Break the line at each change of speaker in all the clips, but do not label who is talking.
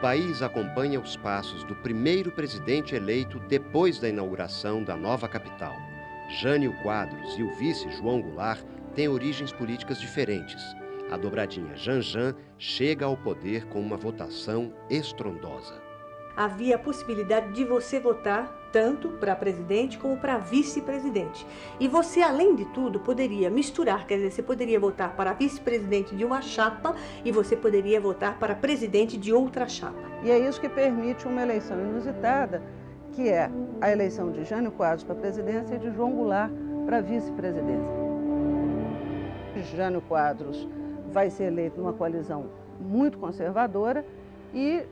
país acompanha os passos do primeiro presidente eleito depois da inauguração da nova capital. Jânio Quadros e o vice João Goulart têm origens políticas diferentes. A dobradinha Janjan chega ao poder com uma votação estrondosa.
Havia a possibilidade de você votar tanto para presidente como para vice-presidente. E você, além de tudo, poderia misturar, quer dizer, você poderia votar para vice-presidente de uma chapa e você poderia votar para presidente de outra chapa.
E é isso que permite uma eleição inusitada, que é a eleição de Jânio Quadros para a presidência e de João Goulart para a vice-presidência. Jânio Quadros vai ser eleito numa coalizão muito conservadora e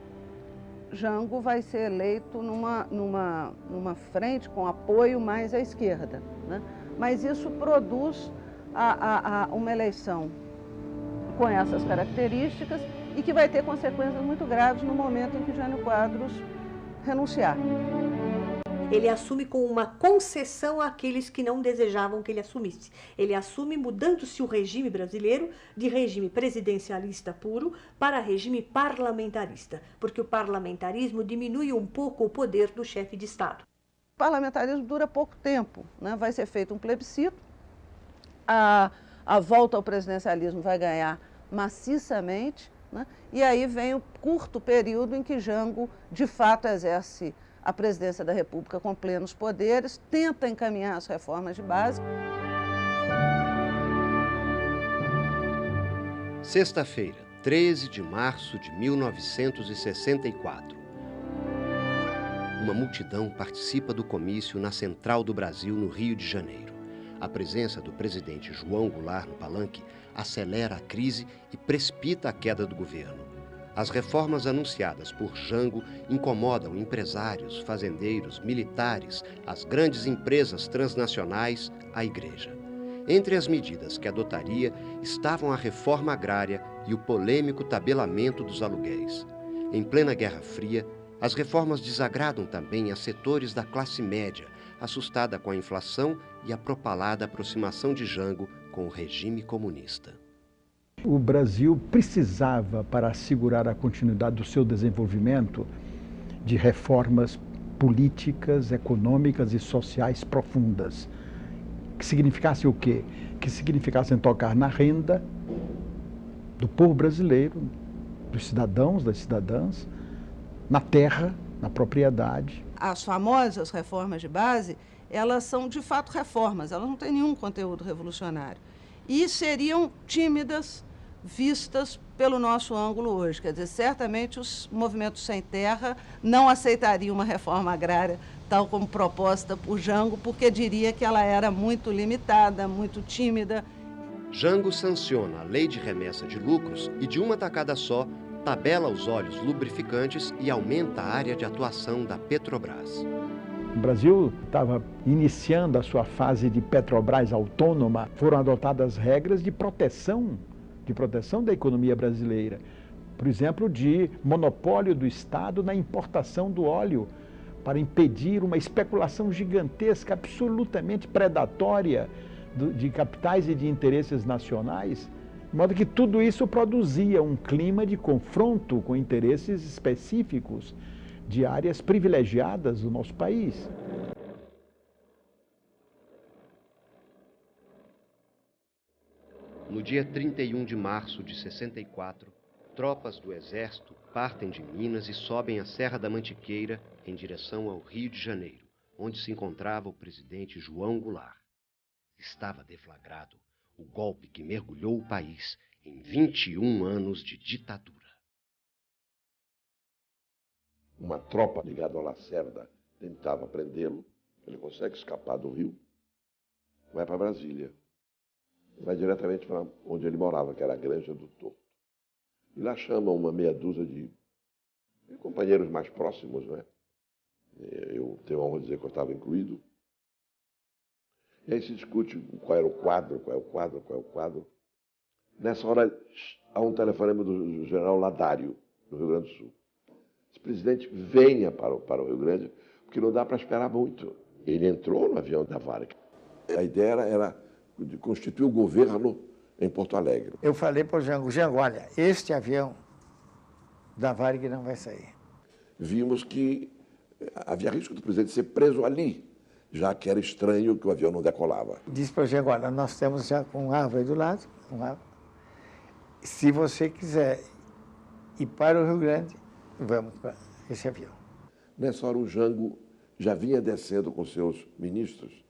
Jango vai ser eleito numa frente com apoio mais à esquerda, né? Mas isso produz uma eleição com essas características e que vai ter consequências muito graves no momento em que Jânio Quadros renunciar.
Ele assume com uma concessão àqueles que não desejavam que ele assumisse. Ele assume mudando-se o regime brasileiro de regime presidencialista puro para regime parlamentarista, porque o parlamentarismo diminui um pouco o poder do chefe de Estado.
O parlamentarismo dura pouco tempo, né? Vai ser feito um plebiscito, a volta ao presidencialismo vai ganhar maciçamente, né? E aí vem o curto período em que Jango, de fato, exerce a presidência da República com plenos poderes, tenta encaminhar as reformas de base.
Sexta-feira, 13 de março de 1964. Uma multidão participa do comício na Central do Brasil, no Rio de Janeiro. A presença do presidente João Goulart no palanque acelera a crise e precipita a queda do governo. As reformas anunciadas por Jango incomodam empresários, fazendeiros, militares, as grandes empresas transnacionais, a igreja. Entre as medidas que adotaria estavam a reforma agrária e o polêmico tabelamento dos aluguéis. Em plena Guerra Fria, as reformas desagradam também a setores da classe média, assustada com a inflação e a propalada aproximação de Jango com o regime comunista.
O Brasil precisava, para assegurar a continuidade do seu desenvolvimento, de reformas políticas, econômicas e sociais profundas. Que significasse o quê? Que significassem tocar na renda do povo brasileiro, dos cidadãos, das cidadãs, na terra, na propriedade.
As famosas reformas de base, elas são de fato reformas, elas não têm nenhum conteúdo revolucionário. E seriam tímidas, vistas pelo nosso ângulo hoje. Quer dizer, certamente os movimentos sem terra não aceitariam uma reforma agrária tal como proposta por Jango, porque diria que ela era muito limitada, muito tímida.
Jango sanciona a lei de remessa de lucros e, de uma tacada só, tabela os óleos lubrificantes e aumenta a área de atuação da Petrobras.
O Brasil estava iniciando a sua fase de Petrobras autônoma. Foram adotadas regras de proteção da economia brasileira. Por exemplo, de monopólio do Estado na importação do óleo, para impedir uma especulação gigantesca, absolutamente predatória de capitais e de interesses nacionais, de modo que tudo isso produzia um clima de confronto com interesses específicos de áreas privilegiadas do nosso país.
No dia 31 de março de 64, tropas do Exército partem de Minas e sobem a Serra da Mantiqueira em direção ao Rio de Janeiro, onde se encontrava o presidente João Goulart. Estava deflagrado o golpe que mergulhou o país em 21 anos de ditadura.
Uma tropa ligada ao Lacerda tentava prendê-lo, ele consegue escapar do Rio, vai para Brasília. Vai diretamente para onde ele morava, que era a Granja do Torto. E lá chamam uma meia dúzia de companheiros mais próximos, né? Eu tenho a honra de dizer que eu estava incluído. E aí se discute qual era o quadro, qual é o quadro, qual é o quadro. Nessa hora, há um telefonema do general Ladário, do Rio Grande do Sul. Esse presidente venha para o Rio Grande, porque não dá para esperar muito. Ele entrou no avião da Varig. A ideia era de constituir o governo em Porto Alegre.
Eu falei para o Jango, olha, este avião da Varig não vai sair.
Vimos que havia risco do presidente ser preso ali, já que era estranho que o avião não decolava.
Disse para o Gengo, olha, nós estamos já com árvore do lado, se você quiser ir para o Rio Grande, vamos para esse avião.
Nessa hora o Jango já vinha descendo com seus ministros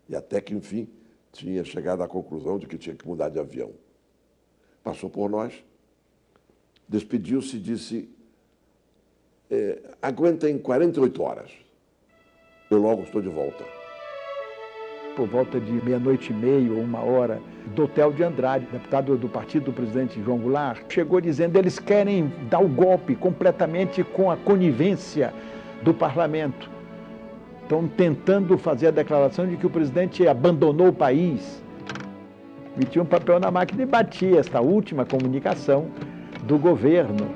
e até que, enfim, tinha chegado à conclusão de que tinha que mudar de avião. Passou por nós, despediu-se e disse, aguentem 48 horas, eu logo estou de volta.
Por volta de 00:30 ou 1h, do hotel de Andrade, deputado do partido do presidente João Goulart, chegou dizendo que eles querem dar o golpe completamente com a conivência do parlamento. Estão tentando fazer a declaração de que o presidente abandonou o país. Metia um papel na máquina e batia esta última comunicação do governo.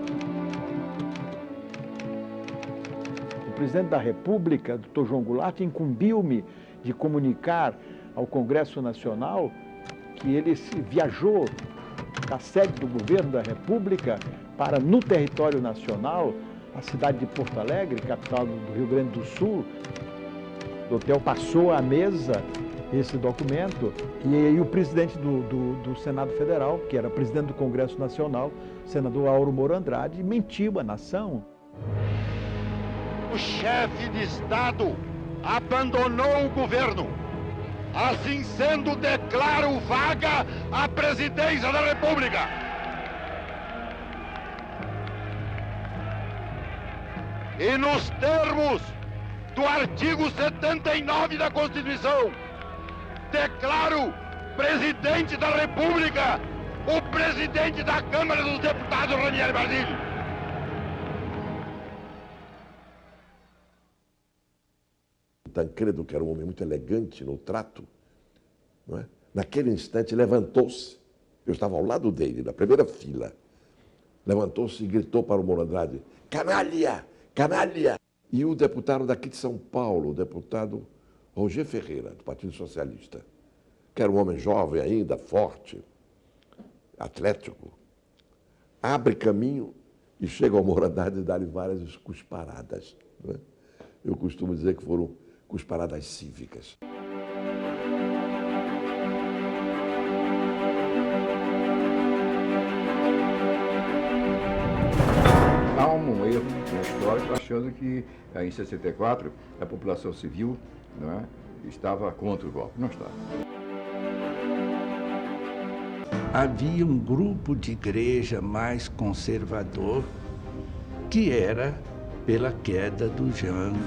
O presidente da República, Dr. João Goulart, incumbiu-me de comunicar ao Congresso Nacional que ele viajou da sede do governo da República para, no território nacional, a cidade de Porto Alegre, capital do Rio Grande do Sul. O hotel passou à mesa esse documento e aí o presidente do Senado Federal, que era presidente do Congresso Nacional, o senador Auro Moro Andrade, mentiu à nação.
O chefe de Estado abandonou o governo. Assim sendo, declaro vaga a presidência da República. E nos termos do artigo 79 da Constituição, declaro presidente da República o presidente da Câmara dos Deputados, Ranieri Basílio.
Tancredo, que era um homem muito elegante no trato, não é? Naquele instante levantou-se. Eu estava ao lado dele, na primeira fila. Levantou-se e gritou para o Moro Andrade, canalha, canalha! E o deputado daqui de São Paulo, o deputado Roger Ferreira, do Partido Socialista, que era um homem jovem ainda, forte, atlético, abre caminho e chega ao Moro Andrade e dá-lhe várias cusparadas. Não é? Eu costumo dizer que foram cusparadas cívicas.
Há um erro histórico achando que em 64 a população civil, não é, estava contra o golpe. Não estava.
Havia um grupo de igreja mais conservador que era pela queda do Jango,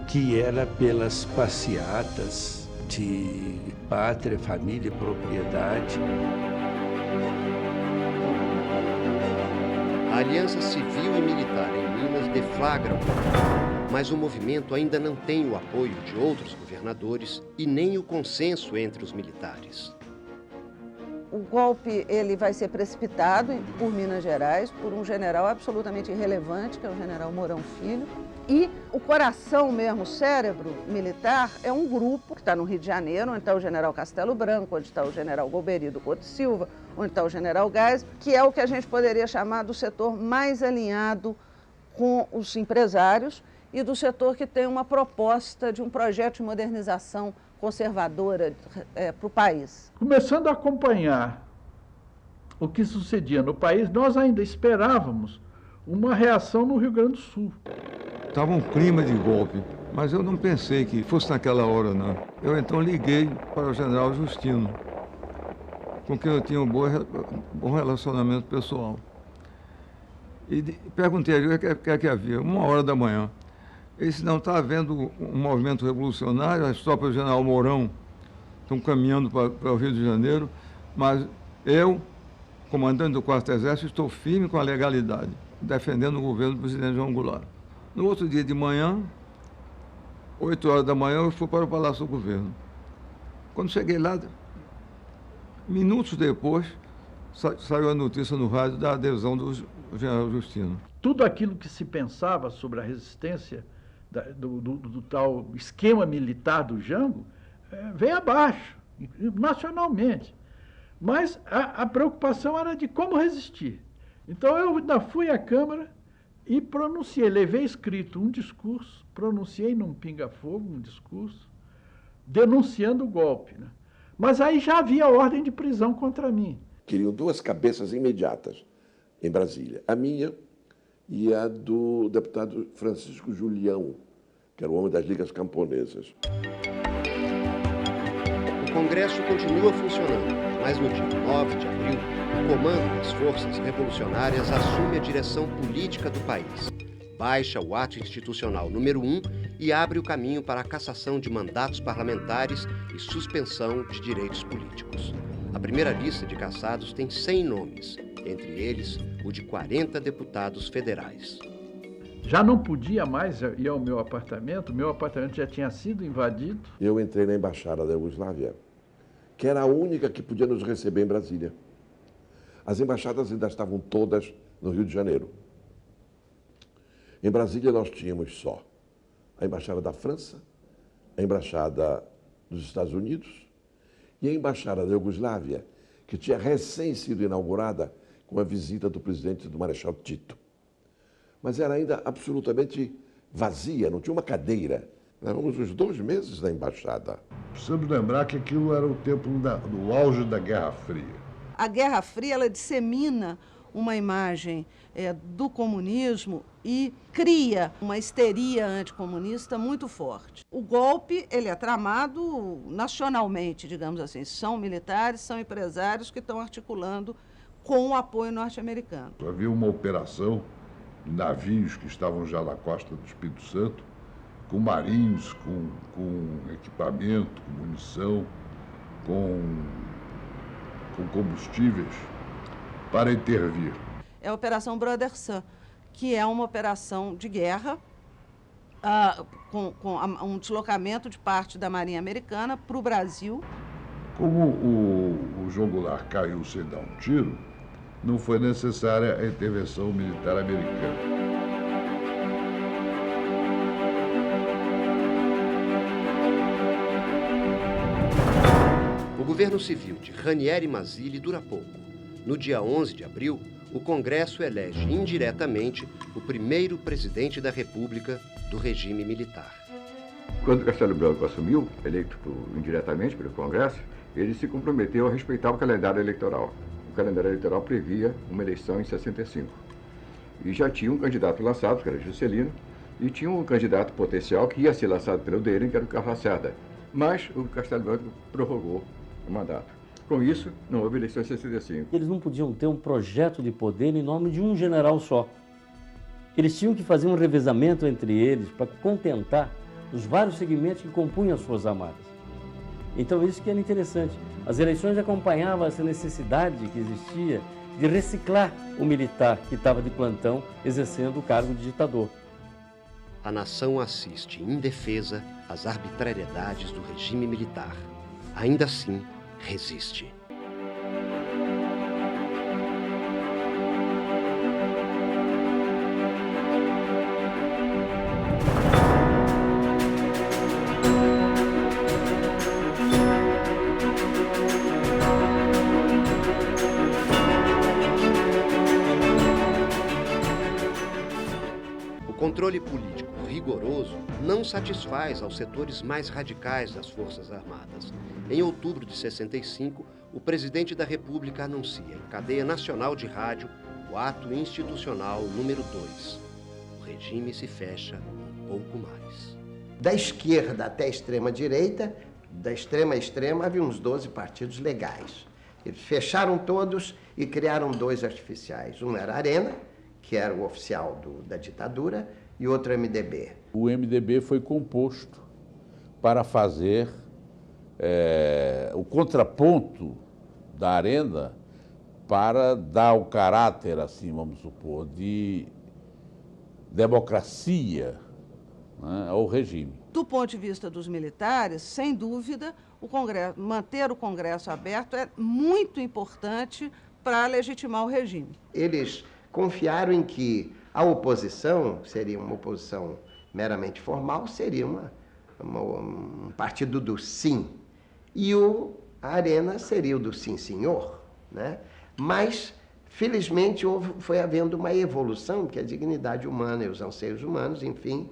que era pelas passeatas de pátria, família e propriedade.
A aliança civil e militar em Minas deflagra o golpe, mas o movimento ainda não tem o apoio de outros governadores e nem o consenso entre os militares.
O golpe ele vai ser precipitado por Minas Gerais, por um general absolutamente irrelevante, que é o general Mourão Filho. E o coração mesmo, o cérebro militar, é um grupo que está no Rio de Janeiro, onde está o general Castelo Branco, onde está o general Golbery do Couto Silva, onde está o general Geisel, que é o que a gente poderia chamar do setor mais alinhado com os empresários e do setor que tem uma proposta de um projeto de modernização conservadora para o país.
Começando a acompanhar o que sucedia no país, nós ainda esperávamos uma reação no Rio Grande do Sul.
Estava um clima de golpe, mas eu não pensei que fosse naquela hora, não. Eu então liguei para o general Justino, com quem eu tinha um bom relacionamento pessoal. E perguntei a ele o que é que havia, 1h da manhã. Ele disse, não, está havendo um movimento revolucionário, as tropas do general Mourão estão caminhando para o Rio de Janeiro, mas eu, comandante do 4º Exército, estou firme com a legalidade, defendendo o governo do presidente João Goulart. No outro dia de manhã, 8h da manhã, eu fui para o Palácio do Governo. Quando cheguei lá, minutos depois, saiu a notícia no rádio da adesão do general Justino.
Tudo aquilo que se pensava sobre a resistência do tal esquema militar do Jango vem abaixo, nacionalmente. Mas a preocupação era de como resistir. Então eu ainda fui à Câmara e pronunciei, levei escrito um discurso, pronunciei num pinga-fogo um discurso, denunciando o golpe, né? Mas aí já havia ordem de prisão contra mim.
Queriam duas cabeças imediatas em Brasília, a minha e a do deputado Francisco Julião, que era o homem das ligas camponesas.
O Congresso continua funcionando, mas no dia 9 de abril, o comando das forças revolucionárias assume a direção política do país, baixa o ato institucional número 1 e abre o caminho para a cassação de mandatos parlamentares e suspensão de direitos políticos. A primeira lista de cassados tem 100 nomes, entre eles o de 40 deputados federais.
Já não podia mais ir ao meu apartamento já tinha sido invadido.
Eu entrei na embaixada da Iugoslávia, que era a única que podia nos receber em Brasília. As embaixadas ainda estavam todas no Rio de Janeiro. Em Brasília nós tínhamos só a embaixada da França, a embaixada dos Estados Unidos e a embaixada da Iugoslávia, que tinha recém sido inaugurada com a visita do presidente do Marechal Tito. Mas era ainda absolutamente vazia, não tinha uma cadeira. Nós éramos os 2 meses na embaixada.
Precisamos lembrar que aquilo era o tempo do auge da Guerra Fria.
A Guerra Fria, ela dissemina uma imagem do comunismo e cria uma histeria anticomunista muito forte. O golpe, ele é tramado nacionalmente, digamos assim. São militares, são empresários que estão articulando com o apoio norte-americano.
Havia uma operação de navios que estavam já na costa do Espírito Santo, com marinhos, com equipamento, com munição, com combustíveis, para intervir.
É a Operação Brother Sun, que é uma operação de guerra, com um deslocamento de parte da Marinha Americana para o Brasil.
Como o João Goulart caiu sem dar um tiro, não foi necessária a intervenção militar americana.
O governo civil de Ranieri Mazzilli dura pouco. No dia 11 de abril, o Congresso elege indiretamente o primeiro presidente da República do regime militar.
Quando Castelo Branco assumiu, eleito indiretamente pelo Congresso, ele se comprometeu a respeitar o calendário eleitoral. O calendário eleitoral previa uma eleição em 65. E já tinha um candidato lançado, que era Juscelino, e tinha um candidato potencial que ia ser lançado pelo Deren, que era o Carlos Lacerda. Mas o Castelo Branco prorrogou o mandato. Com isso, não houve eleição em 65.
Eles não podiam ter um projeto de poder em nome de um general só. Eles tinham que fazer um revezamento entre eles para contentar os vários segmentos que compunham as Forças Armadas. Então isso que era interessante. As eleições acompanhavam essa necessidade que existia de reciclar o militar que estava de plantão exercendo o cargo de ditador.
A nação assiste indefesa às arbitrariedades do regime militar. Ainda assim, resiste. O controle político rigoroso não satisfaz aos setores mais radicais das Forças Armadas. Em outubro de 65, o presidente da República anuncia em cadeia nacional de rádio o ato institucional número 2. O regime se fecha um pouco mais.
Da esquerda até a extrema-direita, da extrema a extrema, havia uns 12 partidos legais. Eles fecharam todos e criaram 2 artificiais. Um era a Arena, que era o oficial da ditadura, e outro MDB.
O MDB foi composto para fazer o contraponto da Arena, para dar o caráter, assim, vamos supor, de democracia, né, ao regime.
Do ponto de vista dos militares, sem dúvida, manter o Congresso aberto é muito importante para legitimar o regime.
Eles confiaram em que a oposição seria uma oposição meramente formal, seria um partido do sim. E a Arena seria o do sim, senhor, né? Mas Felizmente, foi havendo uma evolução, porque a dignidade humana e os anseios humanos, enfim,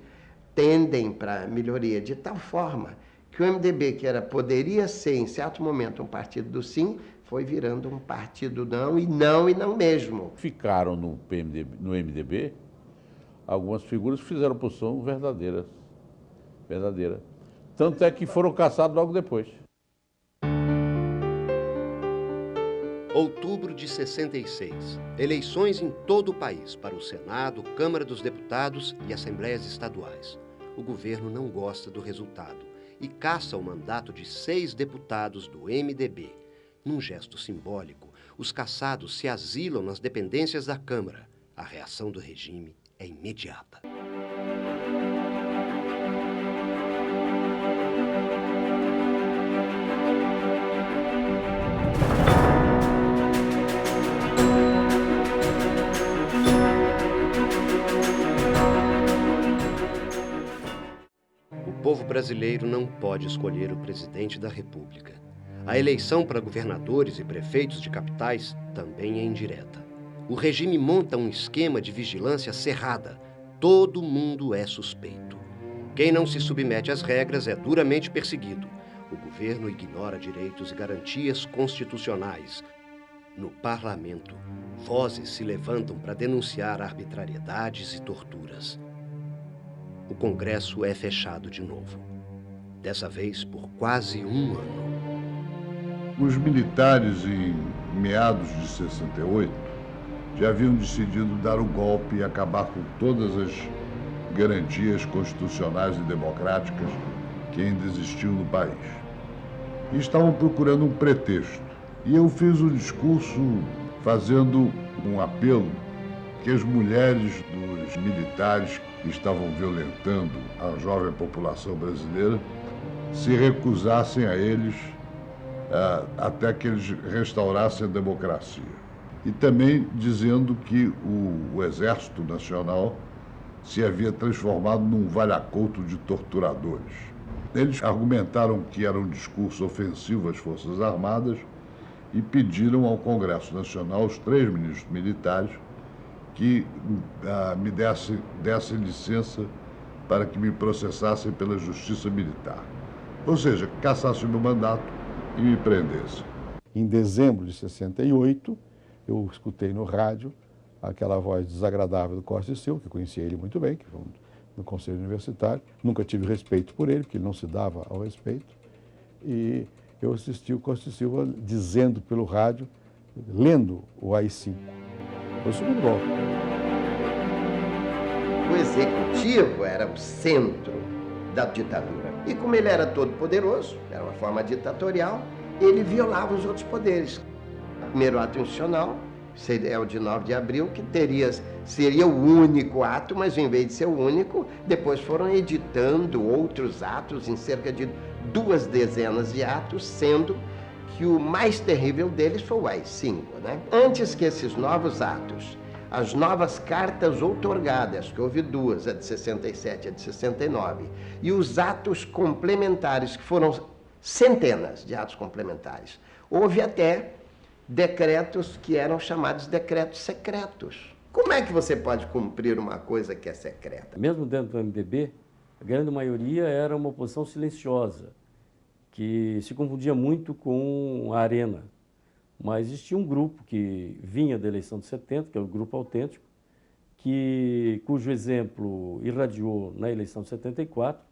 tendem para a melhoria de tal forma que o MDB, que poderia ser, em certo momento, um partido do sim, foi virando um partido não e não mesmo.
Ficaram no MDB algumas figuras que fizeram posição verdadeira. Tanto é que foram caçados logo depois.
Outubro de 66. Eleições em todo o país para o Senado, Câmara dos Deputados e Assembleias Estaduais. O governo não gosta do resultado e caça o mandato de 6 deputados do MDB. Num gesto simbólico, os caçados se asilam nas dependências da Câmara. A reação do regime é imediata. O povo brasileiro não pode escolher o presidente da República. A eleição para governadores e prefeitos de capitais também é indireta. O regime monta um esquema de vigilância cerrada. Todo mundo é suspeito. Quem não se submete às regras é duramente perseguido. O governo ignora direitos e garantias constitucionais. No parlamento, vozes se levantam para denunciar arbitrariedades e torturas. O Congresso é fechado de novo. Dessa vez por quase um ano.
Os militares, em meados de 68, já haviam decidido dar o golpe e acabar com todas as garantias constitucionais e democráticas que ainda existiam no país. E estavam procurando um pretexto. E eu fiz um discurso fazendo um apelo que as mulheres dos militares que estavam violentando a jovem população brasileira se recusassem a eles até que eles restaurassem a democracia. E também dizendo que o Exército Nacional se havia transformado num valha-couto de torturadores. Eles argumentaram que era um discurso ofensivo às Forças Armadas e pediram ao Congresso Nacional, os 3 ministros militares, que me dessem licença para que me processassem pela Justiça Militar. Ou seja, cassassem o meu mandato e me prendessem.
Em dezembro de 68, eu escutei no rádio aquela voz desagradável do Costa e Silva, que eu conhecia ele muito bem, que foi no Conselho Universitário. Nunca tive respeito por ele, porque ele não se dava ao respeito. E eu assisti o Costa e Silva dizendo pelo rádio, lendo o AI-5. Foi o segundo golpe.
O executivo era o centro da ditadura. E como ele era todo poderoso, era uma forma ditatorial, ele violava os outros poderes. O primeiro ato institucional é o de 9 de abril, que seria o único ato, mas em vez de ser o único, depois foram editando outros atos em cerca de 2 dezenas de atos, sendo que o mais terrível deles foi o AI-5, né? Antes que esses novos atos, as novas cartas outorgadas, que houve 2, a de 67 e a de 69, e os atos complementares, que foram centenas de atos complementares, houve até decretos que eram chamados decretos secretos. Como é que você pode cumprir uma coisa que é secreta?
Mesmo dentro do MDB, a grande maioria era uma oposição silenciosa, que se confundia muito com a Arena. Mas existia um grupo que vinha da eleição de 70, que é o Grupo Autêntico, cujo exemplo irradiou na eleição de 74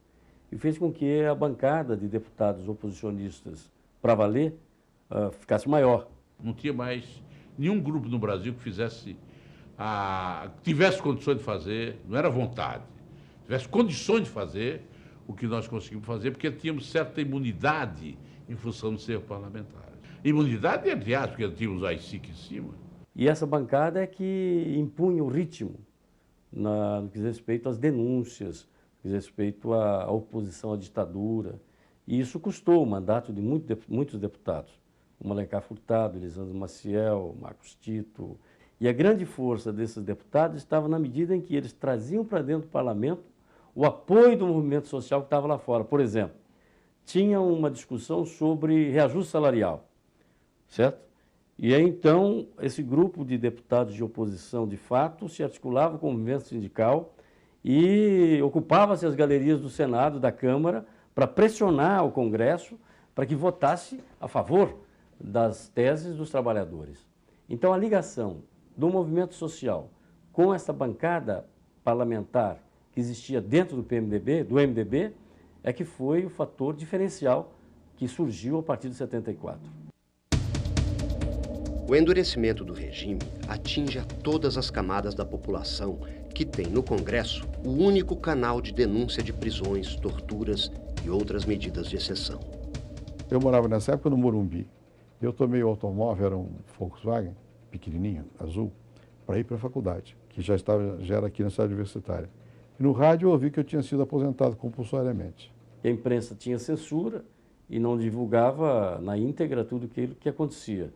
e fez com que a bancada de deputados oposicionistas para valer ficasse maior.
Não tinha mais nenhum grupo no Brasil que tivesse condições de fazer, não era vontade, tivesse condições de fazer o que nós conseguimos fazer, porque tínhamos certa imunidade em função de ser parlamentares. Imunidade, entre aspas, porque tínhamos o AI-5 em cima.
E essa bancada é que impunha o ritmo no que diz respeito às denúncias, no que diz respeito à oposição à ditadura. E isso custou o mandato de muitos deputados. O Alencar Furtado, Elisandro Maciel, Marcos Tito. E a grande força desses deputados estava na medida em que eles traziam para dentro do parlamento o apoio do movimento social que estava lá fora. Por exemplo, tinha uma discussão sobre reajuste salarial, certo? E aí, então, esse grupo de deputados de oposição, de fato, se articulava com o movimento sindical e ocupava-se as galerias do Senado, da Câmara, para pressionar o Congresso para que votasse a favor das teses dos trabalhadores. Então, a ligação do movimento social com essa bancada parlamentar que existia dentro do MDB, é que foi o fator diferencial que surgiu a partir de 74.
O endurecimento do regime atinge a todas as camadas da população que tem no Congresso o único canal de denúncia de prisões, torturas e outras medidas de exceção.
Eu morava nessa época no Morumbi. Eu tomei o automóvel, era um Volkswagen, pequenininho, azul, para ir para a faculdade, que já era aqui na cidade universitária. E no rádio eu ouvi que eu tinha sido aposentado compulsoriamente.
A imprensa tinha censura e não divulgava na íntegra tudo aquilo que acontecia.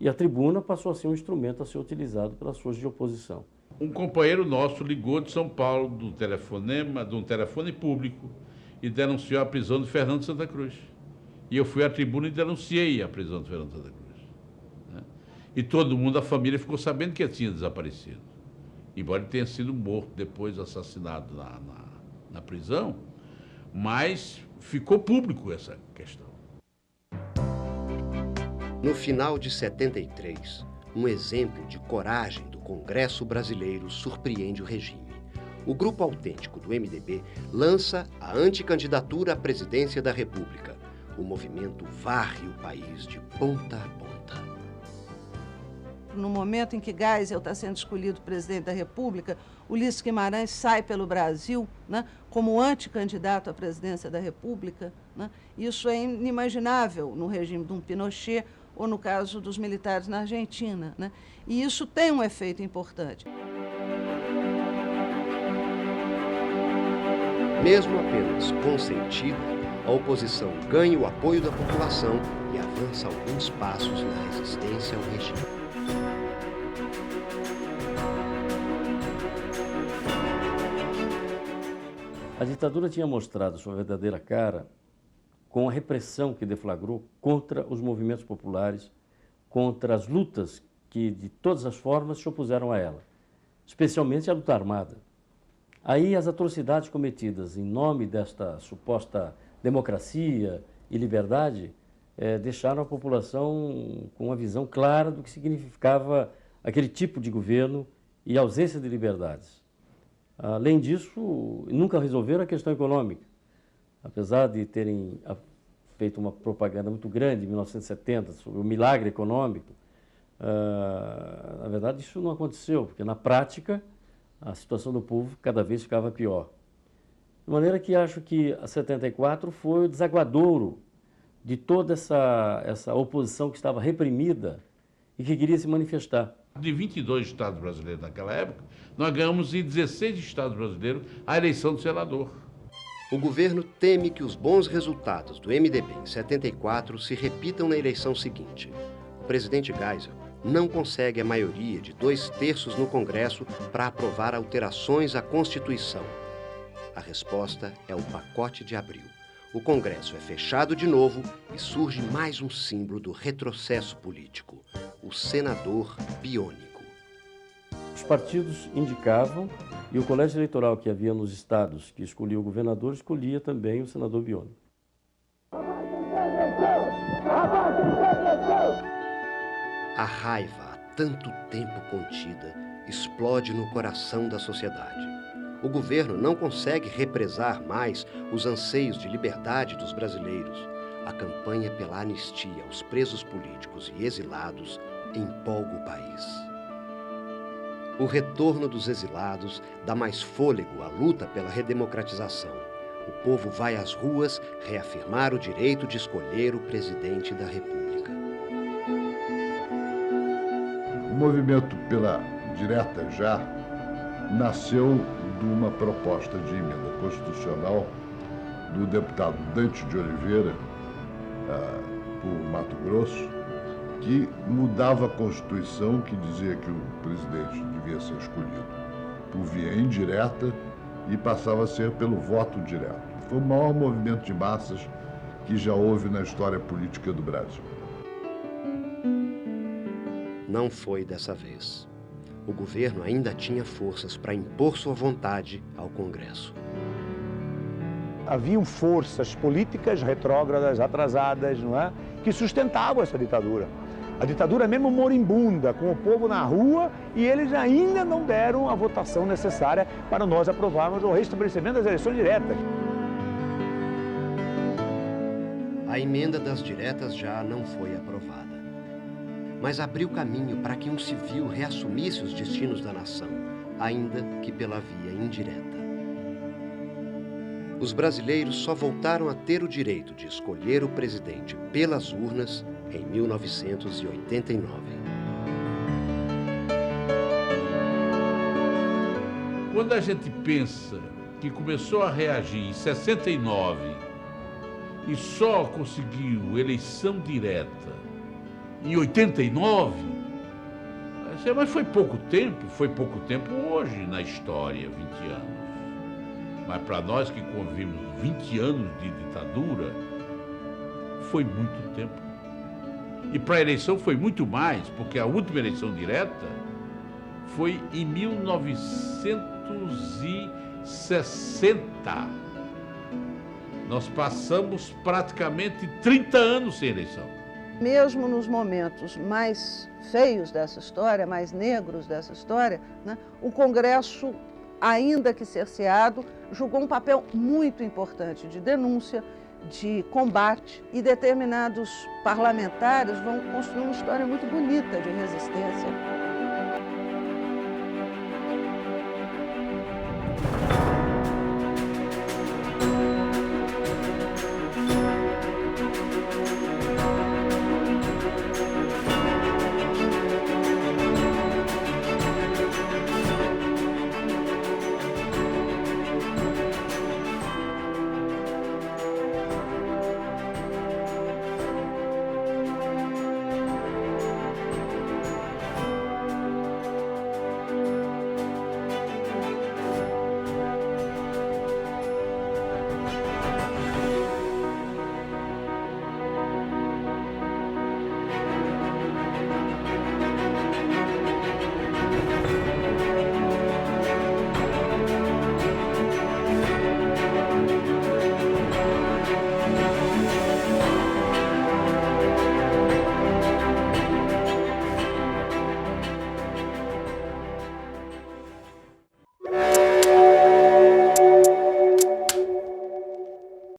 E a tribuna passou a ser um instrumento a ser utilizado pelas forças de oposição.
Um companheiro nosso ligou de São Paulo, de um telefone público, e denunciou a prisão de Fernando Santa Cruz. E eu fui à tribuna e denunciei a prisão de Fernando Santa Cruz. Né? E todo mundo, a família, ficou sabendo que ele tinha desaparecido. Embora ele tenha sido morto depois, assassinado na prisão, mas ficou público essa questão.
No final de 73, um exemplo de coragem do Congresso brasileiro surpreende o regime. O Grupo Autêntico do MDB lança a anticandidatura à presidência da República. O movimento varre o país de ponta a ponta.
No momento em que Geisel está sendo escolhido presidente da República, Ulisses Guimarães sai pelo Brasil, né, como anticandidato à presidência da República. Né? Isso é inimaginável no regime de um Pinochet ou no caso dos militares na Argentina. Né? E isso tem um efeito importante.
Mesmo apenas consentida, a oposição ganha o apoio da população e avança alguns passos na resistência ao regime.
A ditadura tinha mostrado sua verdadeira cara com a repressão que deflagrou contra os movimentos populares, contra as lutas que, de todas as formas, se opuseram a ela, especialmente a luta armada. Aí as atrocidades cometidas em nome desta suposta democracia e liberdade deixaram a população com uma visão clara do que significava aquele tipo de governo e ausência de liberdades. Além disso, nunca resolveram a questão econômica. Apesar de terem feito uma propaganda muito grande em 1970 sobre o milagre econômico, na verdade isso não aconteceu, porque na prática a situação do povo cada vez ficava pior. De maneira que acho que a 74 foi o desaguadouro de toda essa oposição que estava reprimida e que queria se manifestar.
De 22 estados brasileiros naquela época, nós ganhamos em 16 estados brasileiros a eleição do senador.
O governo teme que os bons resultados do MDB em 74 se repitam na eleição seguinte. O presidente Geisel não consegue a maioria de 2/3 no Congresso para aprovar alterações à Constituição. A resposta é o pacote de abril. O Congresso é fechado de novo e surge mais um símbolo do retrocesso político, o senador biônico.
Os partidos indicavam e o colégio eleitoral que havia nos estados que escolhia o governador escolhia também o senador biônico.
A raiva, há tanto tempo contida, explode no coração da sociedade. O governo não consegue represar mais os anseios de liberdade dos brasileiros. A campanha pela anistia aos presos políticos e exilados empolga o país. O retorno dos exilados dá mais fôlego à luta pela redemocratização. O povo vai às ruas reafirmar o direito de escolher o presidente da República.
O movimento pela direta já nasceu de uma proposta de emenda constitucional do deputado Dante de Oliveira, por Mato Grosso, que mudava a Constituição, que dizia que o presidente devia ser escolhido por via indireta e passava a ser pelo voto direto. Foi o maior movimento de massas que já houve na história política do Brasil.
Não foi dessa vez. O governo ainda tinha forças para impor sua vontade ao Congresso.
Haviam forças políticas retrógradas, atrasadas, não é? Que sustentavam essa ditadura. A ditadura mesmo moribunda, com o povo na rua, e eles ainda não deram a votação necessária para nós aprovarmos o restabelecimento das eleições diretas.
A emenda das diretas já não foi aprovada, mas abriu caminho para que um civil reassumisse os destinos da nação, ainda que pela via indireta. Os brasileiros só voltaram a ter o direito de escolher o presidente pelas urnas em 1989.
Quando a gente pensa que começou a reagir em 69 e só conseguiu eleição direta em 89, mas foi pouco tempo hoje na história, 20 anos. Mas para nós que convivemos 20 anos de ditadura, foi muito tempo. E para a eleição foi muito mais, porque a última eleição direta foi em 1960. Nós passamos praticamente 30 anos sem eleição.
Mesmo nos momentos mais feios dessa história, mais negros dessa história, né, o Congresso, ainda que cerceado, jogou um papel muito importante de denúncia, de combate, e determinados parlamentares vão construir uma história muito bonita de resistência.